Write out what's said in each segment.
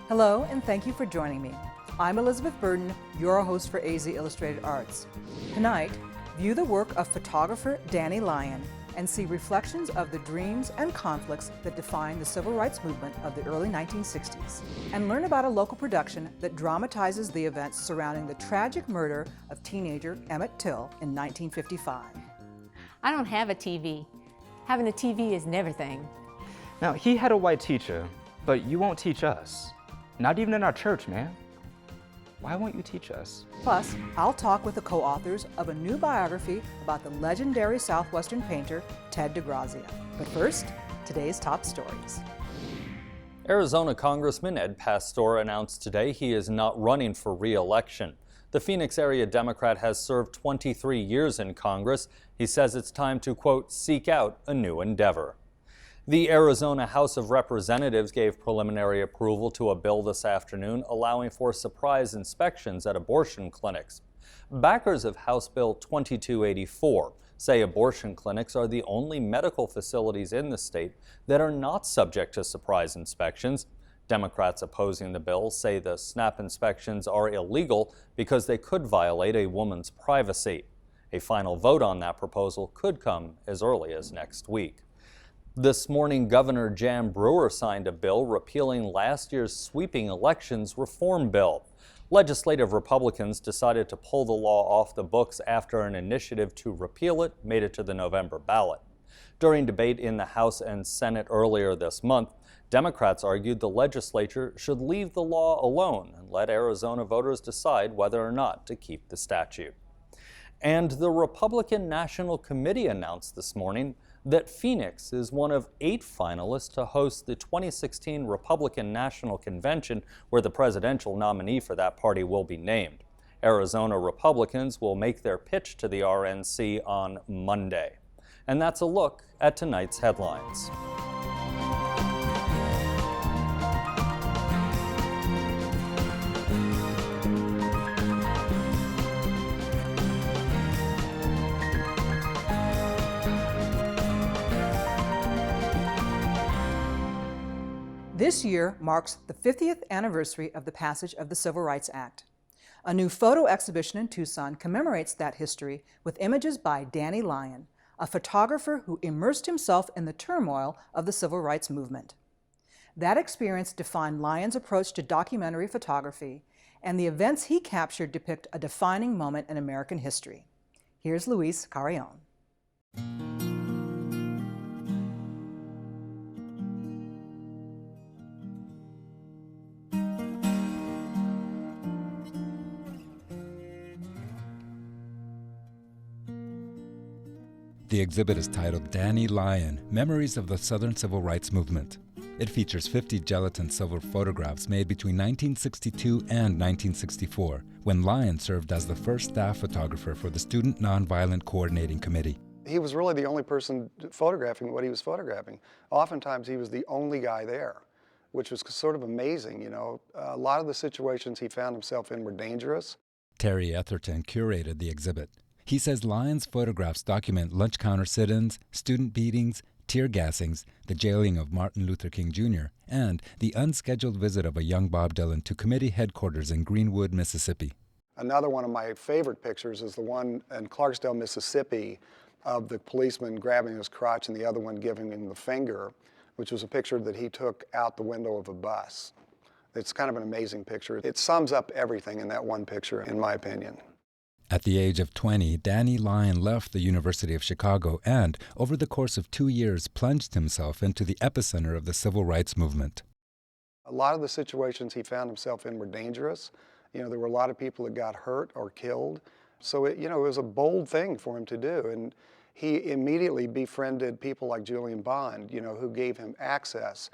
Hello, and thank you for joining me. I'm Elizabeth Burden, your host for AZ Illustrated Arts. Tonight, view the work of photographer Danny Lyon and see reflections of the dreams and conflicts that define the civil rights movement of the early 1960s, and learn about a local production that dramatizes the events surrounding the tragic murder of teenager Emmett Till in 1955. I don't have a TV. Having a TV is everything. Now, he had a white teacher, but you won't teach us. Not even in our church, man. Why won't you teach us? Plus, I'll talk with the co-authors of a new biography about the legendary Southwestern painter, Ted DeGrazia. But first, today's top stories. Arizona Congressman Ed Pastor announced today he is not running for re-election. The Phoenix area Democrat has served 23 years in Congress. He says it's time to, quote, seek out a new endeavor. The Arizona House of Representatives gave preliminary approval to a bill this afternoon allowing for surprise inspections at abortion clinics. Backers of House Bill 2284 say abortion clinics are the only medical facilities in the state that are not subject to surprise inspections. Democrats opposing the bill say the SNAP inspections are illegal because they could violate a woman's privacy. A final vote on that proposal could come as early as next week. This morning, Governor Jan Brewer signed a bill repealing last year's sweeping elections reform bill. Legislative Republicans decided to pull the law off the books after an initiative to repeal it made it to the November ballot. During debate in the House and Senate earlier this month, Democrats argued the legislature should leave the law alone and let Arizona voters decide whether or not to keep the statute. And the Republican National Committee announced this morning that Phoenix is one of 8 finalists to host the 2016 Republican National Convention, where the presidential nominee for that party will be named. Arizona Republicans will make their pitch to the RNC on Monday. And that's a look at tonight's headlines. This year marks the 50th anniversary of the passage of the Civil Rights Act. A new photo exhibition in Tucson commemorates that history with images by Danny Lyon, a photographer who immersed himself in the turmoil of the civil rights movement. That experience defined Lyon's approach to documentary photography, and the events he captured depict a defining moment in American history. Here's Luis Carrion. The exhibit is titled Danny Lyon, Memories of the Southern Civil Rights Movement. It features 50 gelatin silver photographs made between 1962 and 1964, when Lyon served as the first staff photographer for the Student Nonviolent Coordinating Committee. He was really the only person photographing what he was photographing. Oftentimes he was the only guy there, which was sort of amazing, you know. A lot of the situations he found himself in were dangerous. Terry Etherton curated the exhibit. He says Lyon's photographs document lunch counter sit-ins, student beatings, tear gassings, the jailing of Martin Luther King Jr., and the unscheduled visit of a young Bob Dylan to committee headquarters in Greenwood, Mississippi. Another one of my favorite pictures is the one in Clarksdale, Mississippi, of the policeman grabbing his crotch and the other one giving him the finger, which was a picture that he took out the window of a bus. It's kind of an amazing picture. It sums up everything in that one picture, in my opinion. At the age of 20, Danny Lyon left the University of Chicago and, over the course of 2 years, plunged himself into the epicenter of the civil rights movement. A lot of the situations he found himself in were dangerous. You know, there were a lot of people that got hurt or killed. So, it was a bold thing for him to do. And he immediately befriended people like Julian Bond, who gave him access.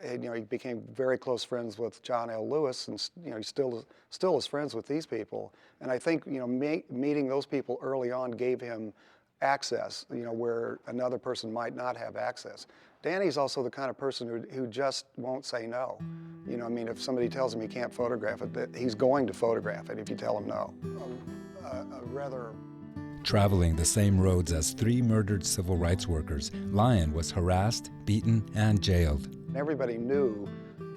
He became very close friends with John L. Lewis, and he still is friends with these people. And I think meeting those people early on gave him access, where another person might not have access. Danny's also the kind of person who just won't say no. If somebody tells him he can't photograph it, he's going to photograph it if you tell him no. Traveling the same roads as 3 murdered civil rights workers, Lyon was harassed, beaten, and jailed. Everybody knew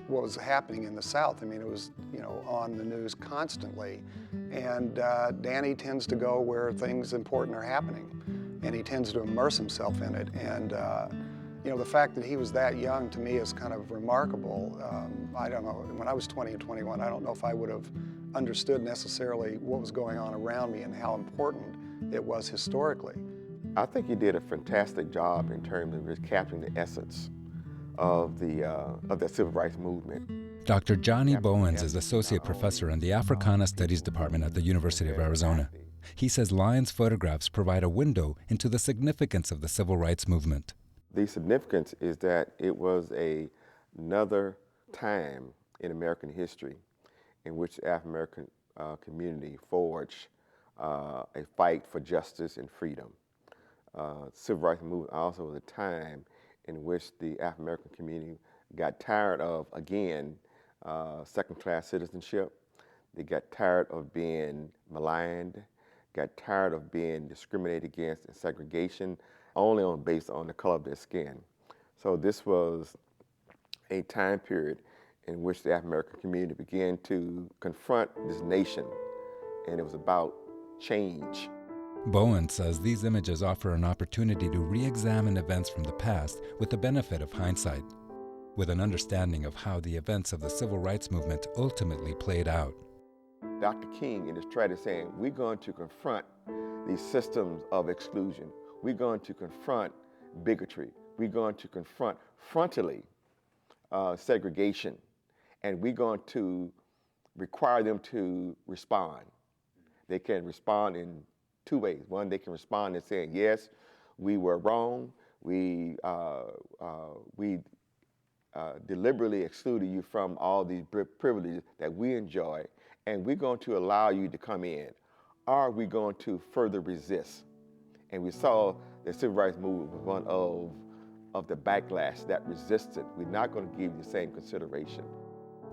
what was happening in the South. I mean, it was, you know, on the news constantly. And Danny tends to go where things important are happening, and he tends to immerse himself in it. And you know, the fact that he was that young to me is kind of remarkable. I don't know, when I was 20 and 21, I don't know if I would have understood necessarily what was going on around me and how important it was historically. I think he did a fantastic job in terms of just capturing the essence of the civil rights movement. Dr. Johnny Bowens is Associate Professor in the Africana Studies Department at the University of Arizona. He says Lyon's photographs provide a window into the significance of the civil rights movement. The significance is that it was another time in American history in which the African-American community forged a fight for justice and freedom. Civil rights movement also was a time in which the African-American community got tired of, again, second-class citizenship. They got tired of being maligned, got tired of being discriminated against and segregation only based on the color of their skin. So this was a time period in which the African-American community began to confront this nation, and it was about change. Bowen says these images offer an opportunity to re-examine events from the past with the benefit of hindsight, with an understanding of how the events of the civil rights movement ultimately played out. Dr. King in his tragedy saying, we're going to confront these systems of exclusion. We're going to confront bigotry. We're going to confront frontally segregation, and we're going to require them to respond. They can respond in two ways. One, they can respond in saying, yes, we were wrong. We deliberately excluded you from all these privileges that we enjoy, and we're going to allow you to come in. Or we're going to further resist. And we saw the civil rights movement was one of the backlash that resisted. We're not going to give you the same consideration.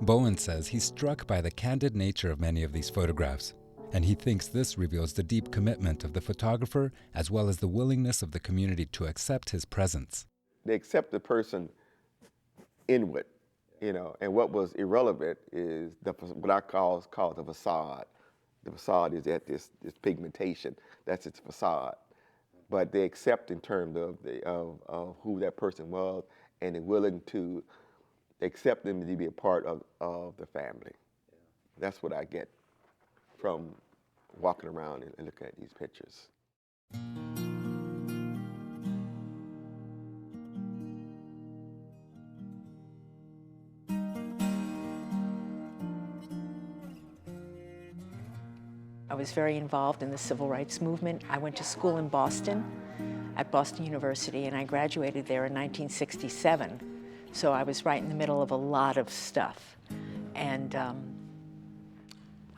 Bowen says he's struck by the candid nature of many of these photographs, and he thinks this reveals the deep commitment of the photographer as well as the willingness of the community to accept his presence. They accept the person inward, you know, and what was irrelevant is what I call the facade. The facade is that this pigmentation, that's its facade. But they accept in terms of who that person was, and they're willing to accept them to be a part of the family. That's what I get from walking around and looking at these pictures. I was very involved in the civil rights movement. I went to school in Boston, at Boston University, and I graduated there in 1967. So I was right in the middle of a lot of stuff. And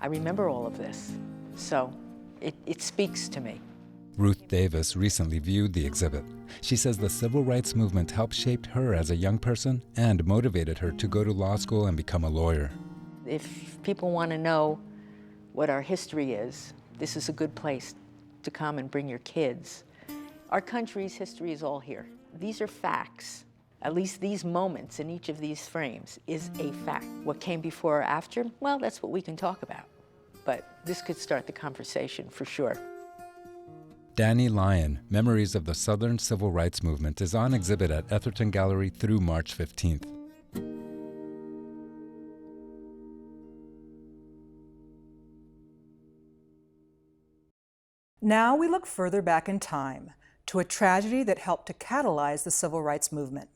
I remember all of this. So it speaks to me. Ruth Davis recently viewed the exhibit. She says the civil rights movement helped shape her as a young person and motivated her to go to law school and become a lawyer. If people want to know what our history is, this is a good place to come and bring your kids. Our country's history is all here. These are facts. At least these moments in each of these frames is a fact. What came before or after, well, that's what we can talk about. But this could start the conversation for sure. Danny Lyon, Memories of the Southern Civil Rights Movement, is on exhibit at Etherton Gallery through March 15th. Now we look further back in time to a tragedy that helped to catalyze the civil rights movement.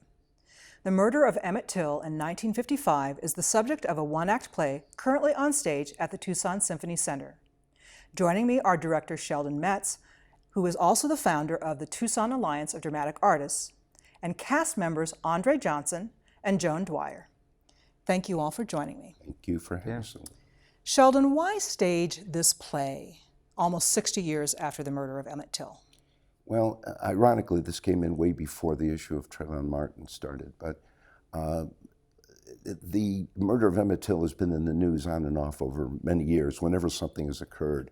The murder of Emmett Till in 1955 is the subject of a one-act play currently on stage at the Tucson Symphony Center. Joining me are Director Sheldon Metz, who is also the founder of the Tucson Alliance of Dramatic Artists, and cast members Andre Johnson and Joan Dwyer. Thank you all for joining me. Thank you for having us. Sheldon, why stage this play almost 60 years after the murder of Emmett Till? Well, ironically, this came in way before the issue of Trayvon Martin started, but the murder of Emmett Till has been in the news on and off over many years. Whenever something has occurred,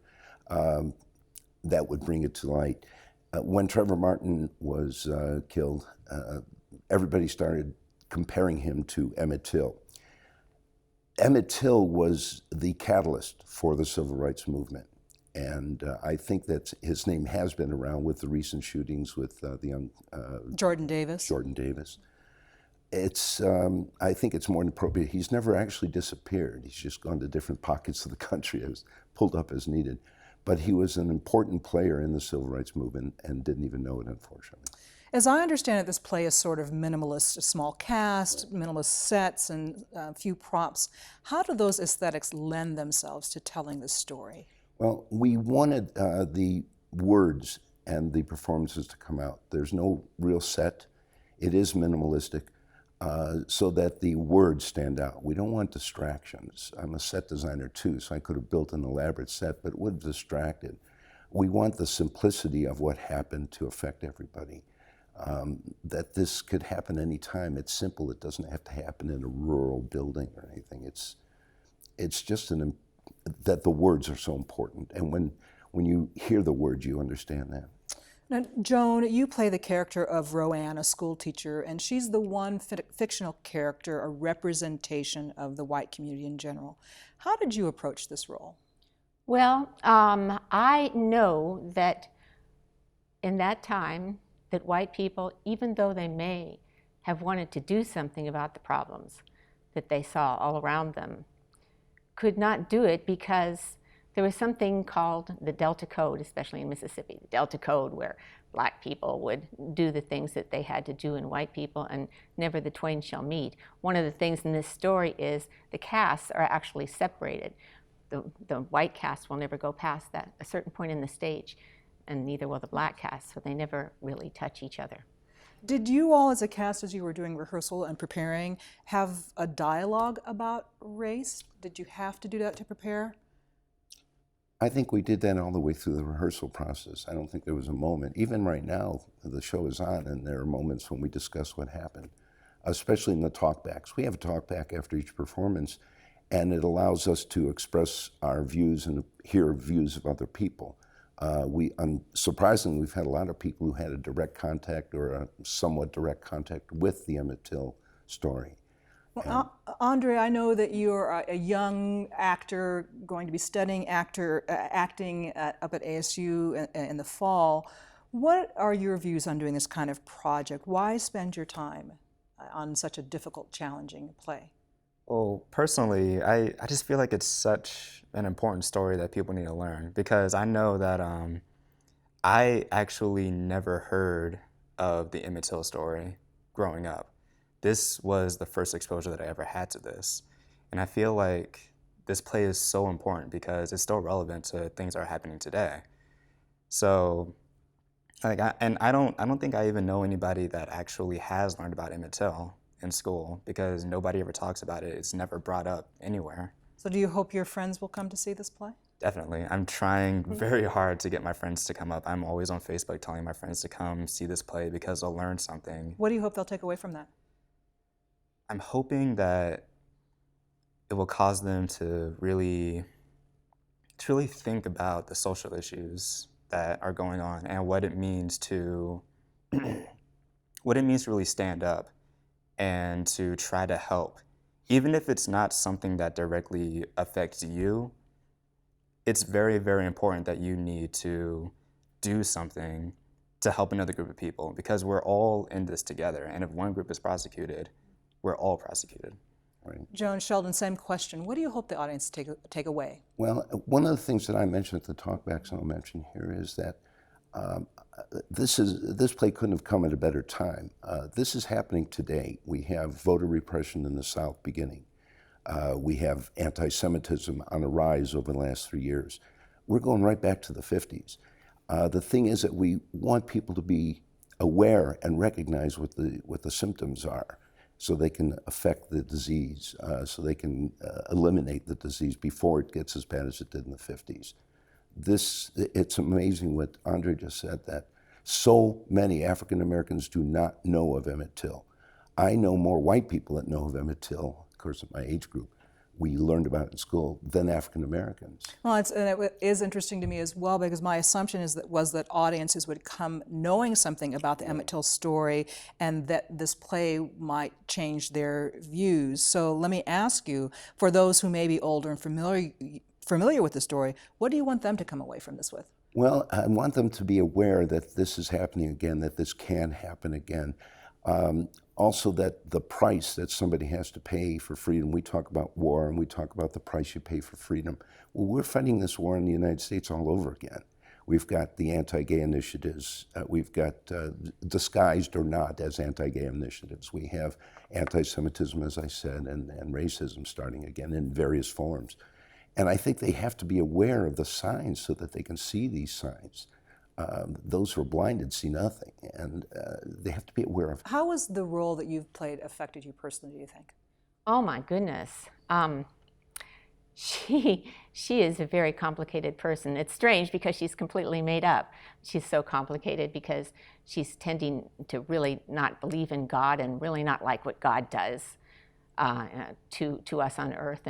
that would bring it to light. When Trayvon Martin was killed, everybody started comparing him to Emmett Till. Emmett Till was the catalyst for the civil rights movement. And I think that his name has been around with the recent shootings with the young Jordan Davis. Jordan Davis. It's, I think it's more than appropriate. He's never actually disappeared. He's just gone to different pockets of the country, as pulled up as needed. But he was an important player in the civil rights movement and didn't even know it, unfortunately. As I understand it, this play is sort of minimalist, a small cast, minimalist sets, and a few props. How do those aesthetics lend themselves to telling this story? Well, we wanted the words and the performances to come out. There's no real set. It is minimalistic so that the words stand out. We don't want distractions. I'm a set designer too, so I could have built an elaborate set, but it would have distracted. We want the simplicity of what happened to affect everybody. That this could happen anytime. It's simple. It doesn't have to happen in a rural building or anything. It's just that the words are so important. And when you hear the words, you understand that. Now, Joan, you play the character of Roanne, a school teacher, and she's the one fictional character, a representation of the white community in general. How did you approach this role? Well, I know that in that time, that white people, even though they may have wanted to do something about the problems that they saw all around them, could not do it because there was something called the Delta Code, especially in Mississippi, the Delta Code, where black people would do the things that they had to do in white people, and never the twain shall meet. One of the things in this story is the castes are actually separated. The white caste will never go past a certain point in the stage, and neither will the black cast, so they never really touch each other. Did you all, as a cast, as you were doing rehearsal and preparing, have a dialogue about race? Did you have to do that to prepare? I think we did that all the way through the rehearsal process. I don't think there was a moment. Even right now, the show is on, and there are moments when we discuss what happened, especially in the talkbacks. We have a talkback after each performance, and it allows us to express our views and hear views of other people. Surprisingly, we've had a lot of people who had a direct contact or a somewhat direct contact with the Emmett Till story. Well, Andre, I know that you're a young actor going to be studying acting up at ASU in the fall. What are your views on doing this kind of project? Why spend your time on such a difficult, challenging play? Well, personally, I just feel like it's such an important story that people need to learn, because I know that I actually never heard of the Emmett Till story growing up. This was the first exposure that I ever had to this. And I feel like this play is so important because it's still relevant to things that are happening today. So, like, I don't think I even know anybody that actually has learned about Emmett Till in school, because nobody ever talks about it. It's never brought up anywhere. So do you hope your friends will come to see this play? Definitely. I'm trying very hard to get my friends to come up. I'm always on Facebook telling my friends to come see this play because they'll learn something. What do you hope they'll take away from that? I'm hoping that it will cause them to really think about the social issues that are going on and what it means to really stand up and to try to help. Even if it's not something that directly affects you, it's very, very important that you need to do something to help another group of people, because we're all in this together. And if one group is prosecuted, we're all prosecuted. Right. Joan, Sheldon, same question. What do you hope the audience take away? Well, one of the things that I mentioned at the talkbacks, and I'll mention here, is that this play couldn't have come at a better time. This is happening today. We have voter repression in the South beginning. We have anti-Semitism on a rise over the last 3 years. We're going right back to the 50s. The thing is that we want people to be aware and recognize what the symptoms are, so they can affect the disease, so they can eliminate the disease before it gets as bad as it did in the 50s. It's amazing what Andre just said, that so many African Americans do not know of Emmett Till. I know more white people that know of Emmett Till, of course, in my age group, we learned about in school than African Americans. Well, and it is interesting to me as well, because my assumption was that audiences would come knowing something about the Emmett Till story, and that this play might change their views. So let me ask you, for those who may be older and familiar with the story, what do you want them to come away from this with? Well, I want them to be aware that this is happening again, that this can happen again. Also, that the price that somebody has to pay for freedom. We talk about war and we talk about the price you pay for freedom. Well, we're fighting this war in the United States all over again. We've got the anti-gay initiatives. We've got disguised or not as anti-gay initiatives. We have anti-Semitism, as I said, and racism starting again in various forms. And I think they have to be aware of the signs so that they can see these signs. Those who are blinded see nothing, and they have to be aware of it. How has the role that you've played affected you personally, do you think? Oh my goodness. She is a very complicated person. It's strange because she's completely made up. She's so complicated because she's tending to really not believe in God and really not like what God does to us on earth,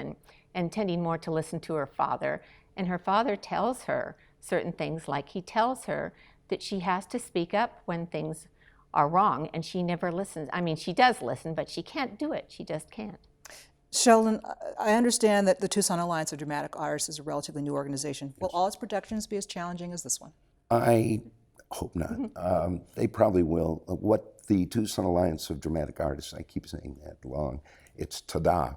and tending more to listen to her father. And her father tells her certain things, like he tells her that she has to speak up when things are wrong, and she never listens. I mean, she does listen, but she can't do it. She just can't. Sheldon, I understand that the Tucson Alliance of Dramatic Artists is a relatively new organization. Will all its productions be as challenging as this one? I hope not. They probably will. What the Tucson Alliance of Dramatic Artists, I keep saying that long, it's TADA.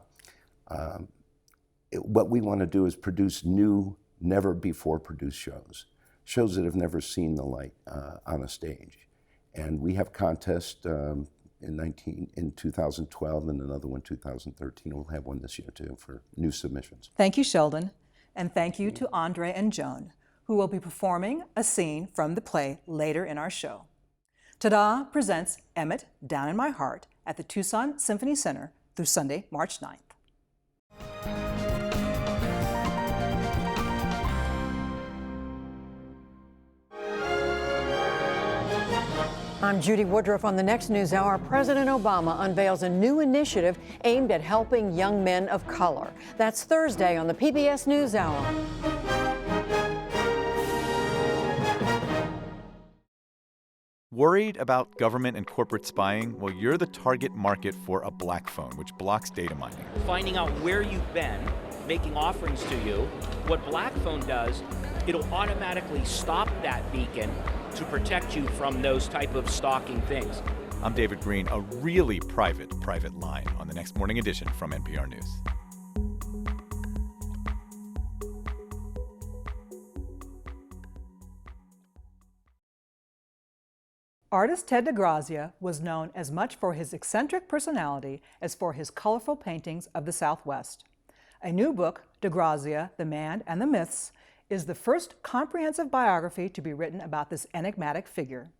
What we want to do is produce new, never-before-produced shows that have never seen the light on a stage. And we have contests in 2012 and another one 2013. We'll have one this year too for new submissions. Thank you, Sheldon, and thank you to Andre and Joan, who will be performing a scene from the play later in our show. TADA presents Emmett, Down in My Heart at the Tucson Symphony Center through Sunday, March 9th. I'm Judy Woodruff. On the next NewsHour, President Obama unveils a new initiative aimed at helping young men of color. That's Thursday on the PBS NewsHour. Worried about government and corporate spying? Well, you're the target market for a black phone, which blocks data mining. Finding out where you've been, making offerings to you. What Black Phone does, it'll automatically stop that beacon to protect you from those type of stalking things. I'm David Green, a really private line on the next Morning Edition from NPR News. Artist Ted DeGrazia was known as much for his eccentric personality as for his colorful paintings of the Southwest. A new book, DeGrazia The Man and the Myths, is the first comprehensive biography to be written about this enigmatic figure.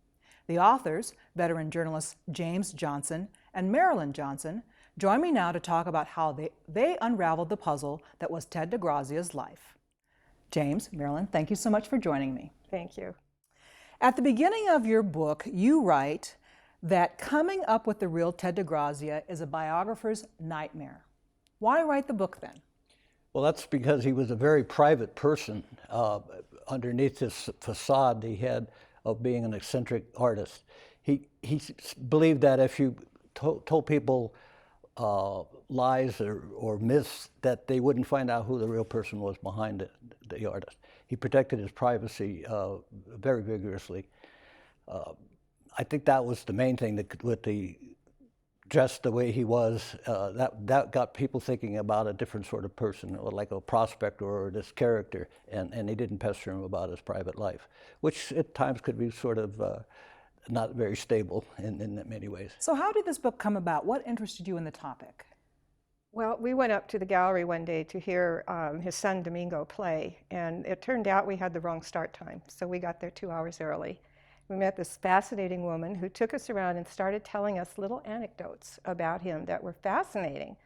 The authors, veteran journalists James Johnson and Marilyn Johnson, join me now to talk about how they unraveled the puzzle that was Ted DeGrazia's life. James, Marilyn, thank you so much for joining me. Thank you. At the beginning of your book, you write that coming up with the real Ted DeGrazia is a biographer's nightmare. Why write the book then? Well, that's because he was a very private person. Underneath this facade he had of being an eccentric artist, he believed that if you told people lies or myths, that they wouldn't find out who the real person was behind the artist. He protected his privacy very vigorously. I think that was the main thing, that with the dressed the way he was, that got people thinking about a different sort of person, like a prospector or this character, and he didn't pester him about his private life, which at times could be sort of not very stable in many ways. So how did this book come about? What interested you in the topic? Well, we went up to the gallery one day to hear his son Domingo play, and it turned out we had the wrong start time, so we got there 2 hours early. We met this fascinating woman who took us around and started telling us little anecdotes about him that were fascinating.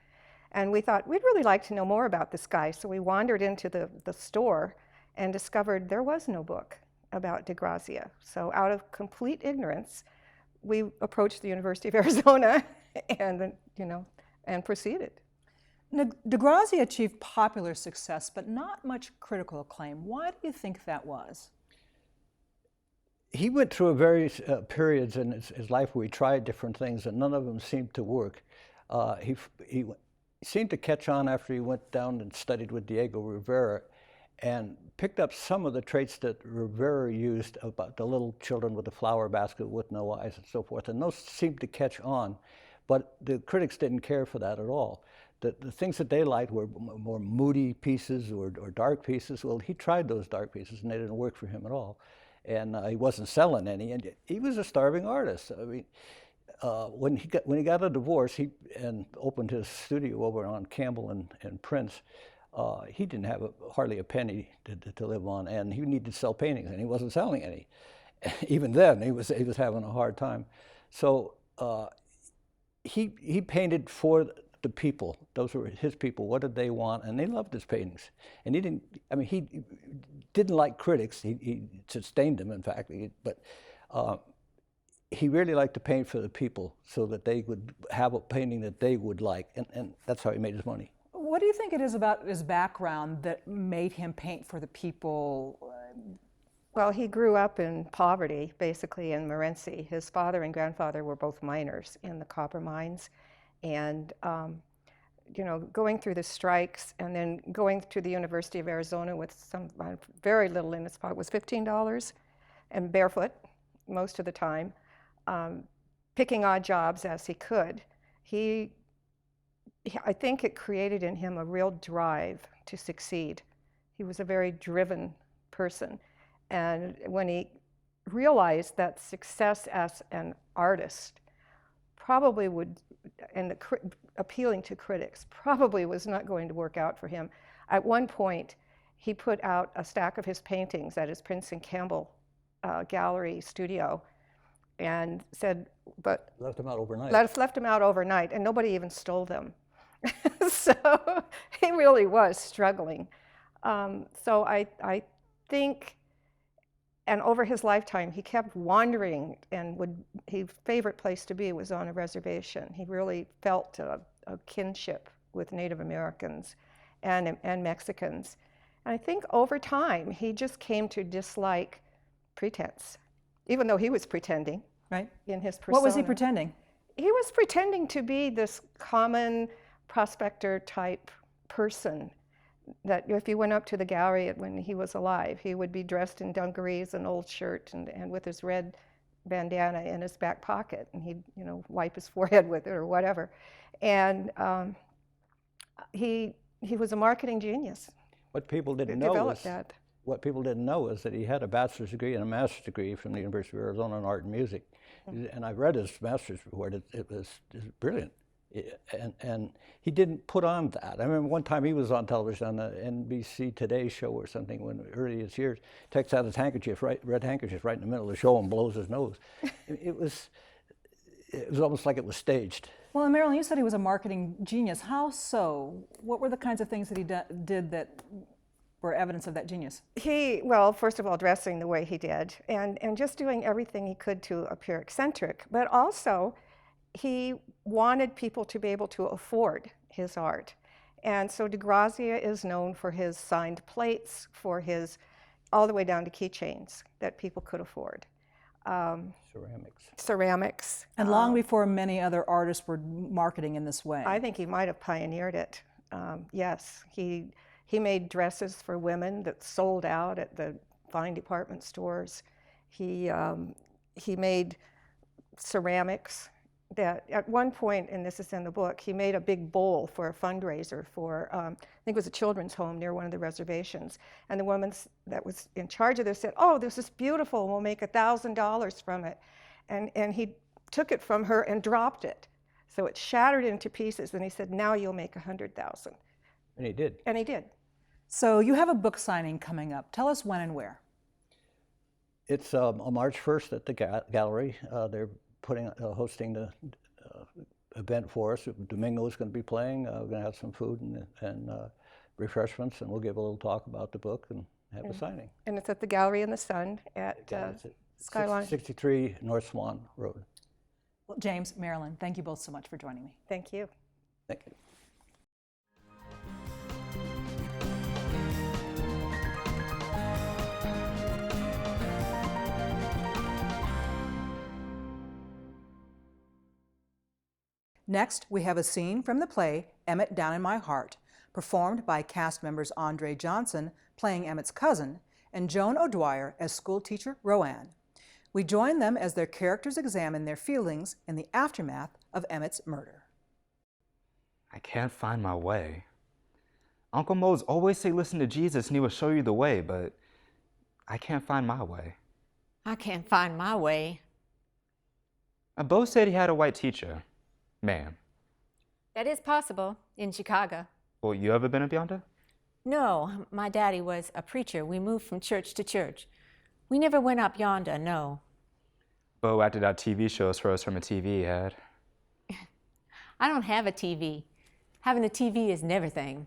And we thought, we'd really like to know more about this guy, so we wandered into the store and discovered there was no book about DeGrazia. So out of complete ignorance, we approached the University of Arizona and proceeded. DeGrazia achieved popular success, but not much critical acclaim. Why do you think that was? He went through various periods in his life where he tried different things, and none of them seemed to work. He seemed to catch on after he went down and studied with Diego Rivera, and picked up some of the traits that Rivera used about the little children with the flower basket with no eyes and so forth, and those seemed to catch on. But the critics didn't care for that at all. The things that they liked were more moody pieces or dark pieces. Well, he tried those dark pieces, and they didn't work for him at all. And he wasn't selling any, and he was a starving artist. I mean, when he got a divorce, and opened his studio over on Campbell and Prince, he didn't have hardly a penny to live on, and he needed to sell paintings, and he wasn't selling any. Even then, he was having a hard time. So he painted for the people. Those were his people. What did they want? And they loved his paintings. And he didn't like critics. He sustained them, in fact. But he really liked to paint for the people so that they would have a painting that they would like. And that's how he made his money. What do you think it is about his background that made him paint for the people? Well, he grew up in poverty, basically in Morenci. His father and grandfather were both miners in the copper mines. And, you know, going through the strikes and then going to the University of Arizona with some very little in his pocket was $15 and barefoot most of the time, picking odd jobs as he could. I think it created in him a real drive to succeed. He was a very driven person. And when he realized that success as an artist probably would, and appealing to critics, probably was not going to work out for him. At one point, he put out a stack of his paintings at his Prince and Campbell gallery studio and said, but... Left them out overnight. Left them out overnight, and nobody even stole them. So he really was struggling. So I think, and over his lifetime, he kept wandering, and his favorite place to be was on a reservation. He really felt a kinship with Native Americans and Mexicans. And I think over time, he just came to dislike pretense, even though he was pretending. Right. In his persona. What was he pretending? He was pretending to be this common prospector type person that if you went up to the gallery when he was alive, he would be dressed in dungarees, an old shirt, and with his red bandana in his back pocket, and he'd, you know, wipe his forehead with it or whatever. And he was a marketing genius. What people didn't know is that he had a bachelor's degree and a master's degree from the University of Arizona in art and music. Mm-hmm. And I read his master's report. It was brilliant. And he didn't put on that. I remember one time he was on television on the NBC Today show or something when early his years, takes out his handkerchief, red handkerchief, right in the middle of the show and blows his nose. It was almost like it was staged. Well, and Marilyn, you said he was a marketing genius. How so? What were the kinds of things that he did that were evidence of that genius? Well, first of all, dressing the way he did, and just doing everything he could to appear eccentric, but also he wanted people to be able to afford his art. And so DeGrazia is known for his signed plates, for his, all the way down to keychains that people could afford. Ceramics. And long before many other artists were marketing in this way. I think he might have pioneered it. Yes, he made dresses for women that sold out at the fine department stores. He made ceramics that at one point, and this is in the book, he made a big bowl for a fundraiser for, I think it was a children's home near one of the reservations. And the woman that was in charge of this said, "Oh, this is beautiful, we'll make $1,000 from it." And he took it from her and dropped it. So it shattered into pieces, and he said, "Now you'll make $100,000. And he did. And he did. So you have a book signing coming up. Tell us when and where. It's on March 1st at the gallery. They're hosting the event for us. Domingo is going to be playing. We're going to have some food and refreshments, and we'll give a little talk about the book and have a signing. And it's at the Gallery in the Sun at Skyline. 63 North Swan Road. Well, James, Marilyn, thank you both so much for joining me. Thank you. Thank you. Next, we have a scene from the play Emmett Down in My Heart, performed by cast members Andre Johnson, playing Emmett's cousin, and Joan O'Dwyer as schoolteacher Roanne. We join them as their characters examine their feelings in the aftermath of Emmett's murder. I can't find my way. Uncle Mose always say listen to Jesus and he will show you the way, but I can't find my way. I can't find my way. Bo said he had a white teacher. Ma'am. That is possible in Chicago. Well, you ever been up yonder? No, my daddy was a preacher. We moved from church to church. We never went up yonder, no. Bo acted out TV shows for us from a TV he had. I don't have a TV. Having a TV is everything.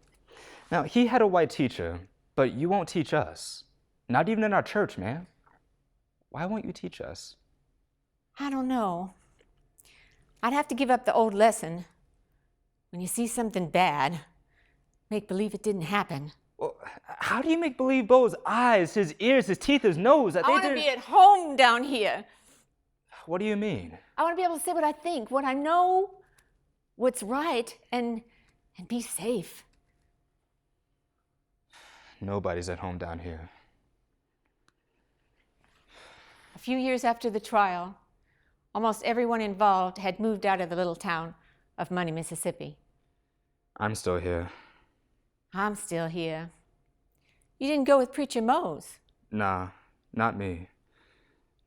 Now, he had a white teacher, but you won't teach us. Not even in our church, man. Why won't you teach us? I don't know. I'd have to give up the old lesson. When you see something bad, make believe it didn't happen. Well, how do you make believe Bo's eyes, his ears, his teeth, his nose? I want to be at home down here. What do you mean? I want to be able to say what I think, what I know, what's right, and be safe. Nobody's at home down here. A few years after the trial, almost everyone involved had moved out of the little town of Money, Mississippi. I'm still here. I'm still here. You didn't go with Preacher Mose. Nah, not me.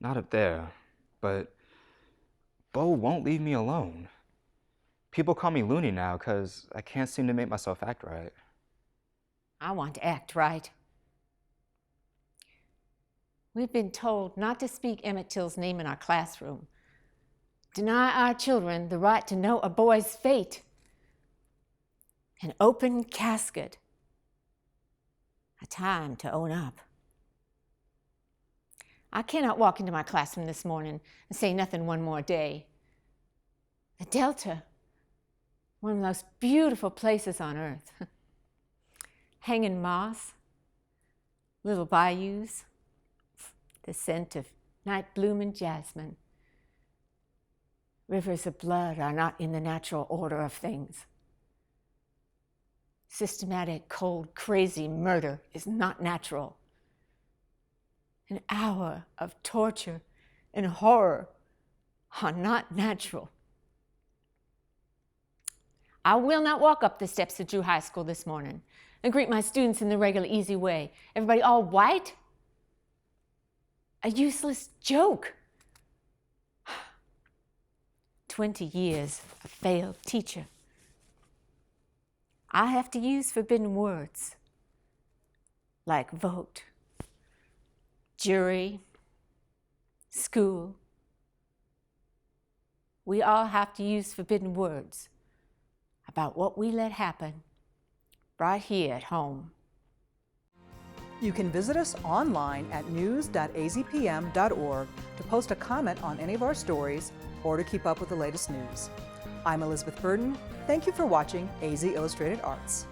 Not up there. But Bo won't leave me alone. People call me loony now because I can't seem to make myself act right. I want to act right. We've been told not to speak Emmett Till's name in our classroom. Deny our children the right to know a boy's fate. An open casket. A time to own up. I cannot walk into my classroom this morning and say nothing one more day. The Delta, one of the most beautiful places on earth. Hanging moss, little bayous, the scent of night blooming jasmine. Rivers of blood are not in the natural order of things. Systematic, cold, crazy murder is not natural. An hour of torture and horror are not natural. I will not walk up the steps of Drew High School this morning and greet my students in the regular, easy way. Everybody all white? A useless joke. 20 years a failed teacher. I have to use forbidden words like vote, jury, school. We all have to use forbidden words about what we let happen right here at home. You can visit us online at news.azpm.org to post a comment on any of our stories or to keep up with the latest news. I'm Elizabeth Burden. Thank you for watching AZ Illustrated Arts.